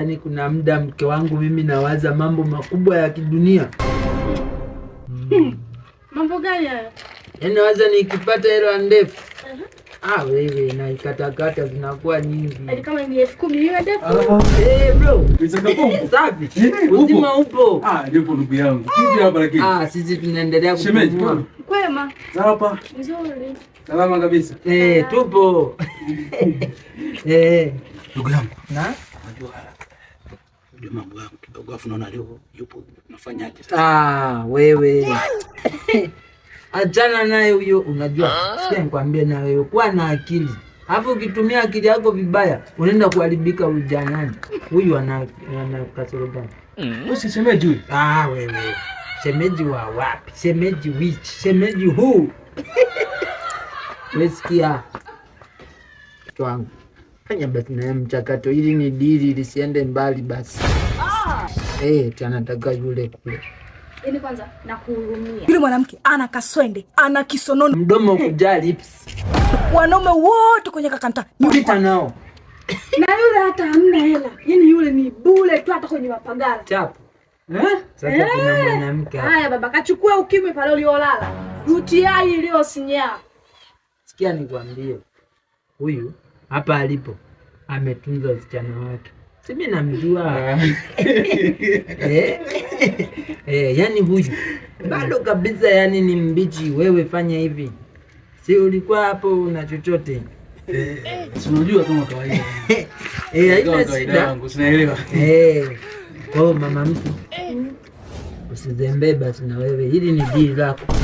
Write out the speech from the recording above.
Yaani kuna muda mke wangu mimi nawaza mambo makubwa ya kidunia. Mambo gani haya? Yaani nawaza nikipata hela ndefu. Wewe na ikatakata zinakuwa nyingi. Hadi kama ni 10,000 hiyo ndefu. Bro. Safi. Uzima upo. Yupo ndugu yangu. Kipi hapa lakini? Sisi tunaendelea kupumua. Kwema. Hapa. Nzuri. Salama kabisa. Tupo. Ndugu yangu. Na? Ndio mambo yangu kidogo afu naona leo yupo unafanyaje sasa? Wewe. Achana naye huyo, unajua. Sikia nikwambie na wewe kuwa na akili. Hapo ukitumia akili yako vibaya, unaenda kuharibika ujanani. Huyu ana kasoro gani? Usi shemeji huyu. Wewe. Shemeji wa wapi? Shemeji which? Shemeji who? Wesikia. Kwangu. Fanya basi na mchakato ili ni dili lisiende mbali basi. Anataka yule kule. Yaani kwanza nakuhurumia. Yule mwanamke ana kaswende, ana kisonono, mdomo kujaa lips. Wanaume wote kwenye kakanta Pita nao. Na yule hata hamna hela. Yaani yule ni bure tu hata kwenye mapagala. Chapo. Sasa kuna mwanamke hapa. Haya baba, kachukua ukimwi pale uliolala. UTI iliyosinyaa. Sikia nikwambie. Huyu hapa alipo ametunza usichana wake. Si mimi namjua. Yaani huyu bado kabisa, yani ni mbichi. Wewe fanya hivi, si ulikuwa hapo una chochote? Unajua kama kawaida. Haina shida. Unaelewa. Kwa mama mtu usizembee basi na wewe, hili ni dili lako.